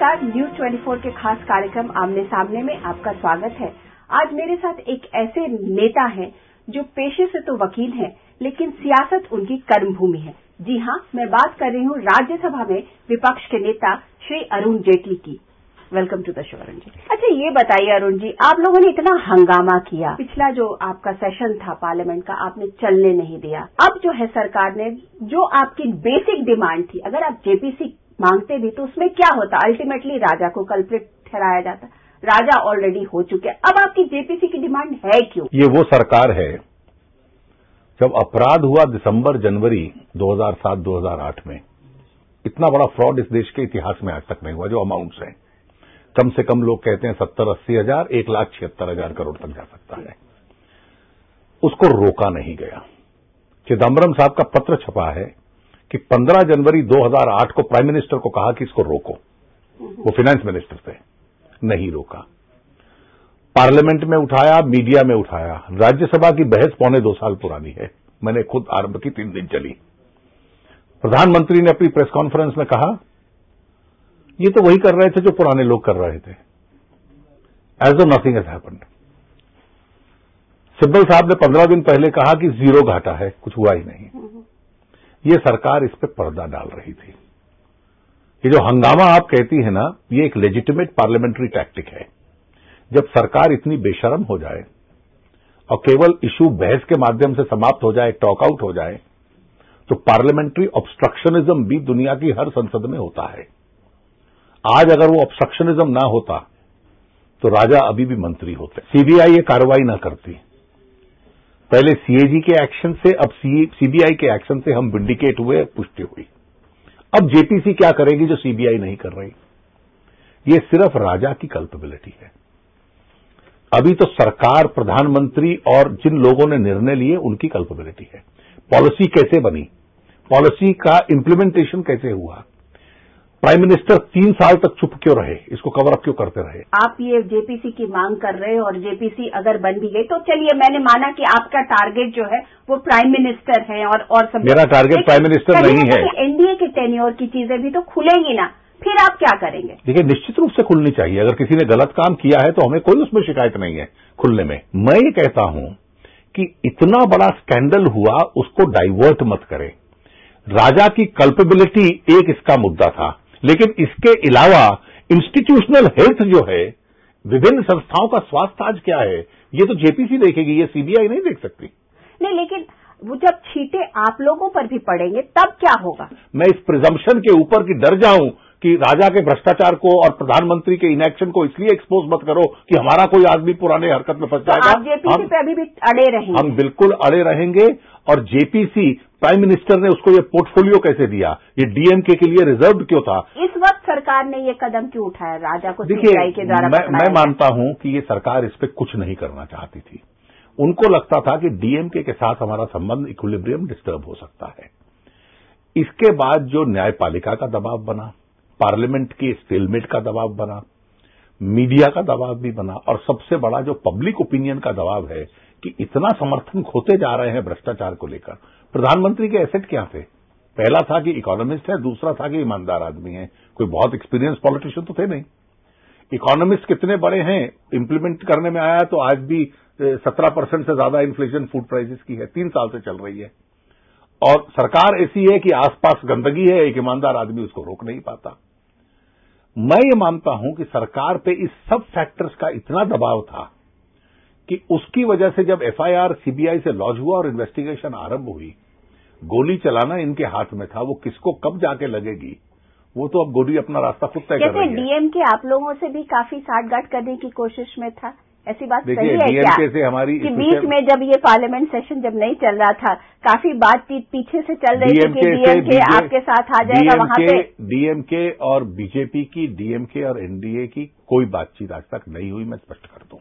नमस्कार, न्यूज 24 के खास कार्यक्रम आमने सामने में आपका स्वागत है। आज मेरे साथ एक ऐसे नेता हैं जो पेशे से तो वकील हैं, लेकिन सियासत उनकी कर्मभूमि है। जी हाँ, मैं बात कर रही हूँ राज्यसभा में विपक्ष के नेता श्री अरुण जेटली की। Welcome to the show Arun ji. अच्छा, ये बताइए अरुण जी, आप लोगों ने इतना हंगामा किया, पिछला जो आपका सेशन था पार्लियामेंट का आपने चलने नहीं दिया। अब जो है सरकार ने जो आपकी बेसिक डिमांड थी, अगर आप जेपीसी मांगते भी तो उसमें क्या होता, अल्टीमेटली राजा को कल्प्रिट ठहराया जाता। राजा ऑलरेडी हो चुके, अब आपकी जेपीसी की डिमांड है क्यों? ये वो सरकार है, जब अपराध हुआ दिसंबर जनवरी 2007-2008 में, इतना बड़ा फ्रॉड इस देश के इतिहास में आज तक नहीं हुआ। जो अमाउंट्स हैं, कम से कम लोग कहते हैं 70-80 हजार, 1,76,000 करोड़ तक जा सकता है। उसको रोका नहीं गया। चिदम्बरम साहब का पत्र छपा है कि 15 जनवरी 2008 को प्राइम मिनिस्टर को कहा कि इसको रोको। वो फाइनेंस मिनिस्टर थे, नहीं रोका। पार्लियामेंट में उठाया, मीडिया में उठाया। राज्यसभा की बहस 2.25 साल पुरानी है, मैंने खुद आरंभ की, 3 दिन चली। प्रधानमंत्री ने अपनी प्रेस कॉन्फ्रेंस में कहा ये तो वही कर रहे थे जो पुराने लोग कर रहे थे, एज दो नथिंग हैज हैपेंड। सिब्बल साहब ने 15 दिन पहले कहा कि जीरो घाटा है, कुछ हुआ ही नहीं। ये सरकार इस पे पर्दा डाल रही थी। ये जो हंगामा आप कहती है ना, ये एक लेजिटिमेट पार्लियामेंट्री टैक्टिक है। जब सरकार इतनी बेशर्म हो जाए और केवल इशू बहस के माध्यम से समाप्त हो जाए, टॉक आउट हो जाए, तो पार्लियामेंट्री ऑब्स्ट्रक्शनिज्म भी दुनिया की हर संसद में होता है। आज अगर वो ऑब्स्ट्रक्शनिज्म ना होता तो राजा अभी भी मंत्री होते। सीबीआई ये कार्रवाई ना करती। पहले सीएजी के एक्शन से, अब सीबीआई के एक्शन से हम विंडिकेट हुए, पुष्टि हुई। अब जेपीसी क्या करेगी जो सीबीआई नहीं कर रही? ये सिर्फ राजा की कल्पेबिलिटी है। अभी तो सरकार, प्रधानमंत्री और जिन लोगों ने निर्णय लिए उनकी कल्पेबिलिटी है। पॉलिसी कैसे बनी, पॉलिसी का इंप्लीमेंटेशन कैसे हुआ, प्राइम मिनिस्टर 3 साल तक चुप क्यों रहे, इसको कवर अप क्यों करते रहे? आप ये जेपीसी की मांग कर रहे हैं और जेपीसी अगर बन भी गई तो चलिए, मैंने माना कि आपका टारगेट जो है वो प्राइम मिनिस्टर है और सब। मेरा टारगेट प्राइम मिनिस्टर नहीं है। एनडीए के टेन्योर की चीजें भी तो खुलेंगी ना, फिर आप क्या करेंगे? देखिए, निश्चित रूप से खुलनी चाहिए। अगर किसी ने गलत काम किया है तो हमें कोई उसमें शिकायत नहीं है खुलने में। मैं ये कहता हूं कि इतना बड़ा स्कैंडल हुआ, उसको डाइवर्ट मत करें। राजा की कल्पेबिलिटी एक इसका मुद्दा था, लेकिन इसके अलावा इंस्टीट्यूशनल हेल्थ जो है, विभिन्न संस्थाओं का स्वास्थ्य आज क्या है, ये तो जेपीसी देखेगी, ये सीबीआई नहीं देख सकती। नहीं, लेकिन वो जब छींटे आप लोगों पर भी पड़ेंगे तब क्या होगा? मैं इस प्रिजम्पशन के ऊपर की डर जाऊं कि राजा के भ्रष्टाचार को और प्रधानमंत्री के इनएक्शन को इसलिए एक्सपोज मत करो कि हमारा कोई आदमी पुराने हरकत में फंस जाएगा। आप जेपीसी पे अभी भी अड़े रहेंगे? हम बिल्कुल अड़े रहेंगे। और जेपीसी, प्राइम मिनिस्टर ने उसको ये पोर्टफोलियो कैसे दिया, ये डीएमके के लिए रिजर्व क्यों था? इस वक्त सरकार ने ये कदम क्यों उठाया राजा को देखिए, सीबीआई के द्वारा? मैं मानता हूं कि ये सरकार इस पे कुछ नहीं करना चाहती थी। उनको लगता था कि डीएमके के साथ हमारा संबंध, इक्विलिब्रियम डिस्टर्ब हो सकता है। इसके बाद जो न्यायपालिका का दबाव बना, पार्लियामेंट की स्टेलमेट का दबाव बना, मीडिया का दबाव भी बना, और सबसे बड़ा जो पब्लिक ओपिनियन का दबाव है कि इतना समर्थन खोते जा रहे हैं भ्रष्टाचार को लेकर। प्रधानमंत्री के एसेट क्या थे? पहला था कि इकोनॉमिस्ट है, दूसरा था कि ईमानदार आदमी है, कोई बहुत एक्सपीरियंस पॉलिटिशियन तो थे नहीं। इकोनॉमिस्ट कितने बड़े हैं, इंप्लीमेंट करने में आया तो आज भी 17% से ज्यादा इन्फ्लेशन फूड प्राइसेस की है, 3 साल से चल रही है। और सरकार ऐसी है कि आसपास गंदगी है, एक ईमानदार आदमी उसको रोक नहीं पाता। मैं ये मानता हूं कि सरकार पे इस सब फैक्टर्स का इतना दबाव था कि उसकी वजह से जब एफआईआर सीबीआई से लॉन्च हुआ और इन्वेस्टिगेशन आरंभ हुई, गोली चलाना इनके हाथ में था। वो किसको कब जाके लगेगी, वो तो अब गोली अपना रास्ता खुद तय कर रही है। डीएमके आप लोगों से भी काफी साठगांठ करने की कोशिश में था, ऐसी बात सही है क्या? डीएमके से हमारी कि बीच में जब ये पार्लियामेंट सेशन जब नहीं चल रहा था, काफी बातचीत पीछे से चल रही थी कि डीएमके आपके साथ आ जाएगा वहां पे। डीएमके और बीजेपी की, डीएमके और एनडीए की कोई बातचीत आज तक नहीं हुई, मैं स्पष्ट कर दूं।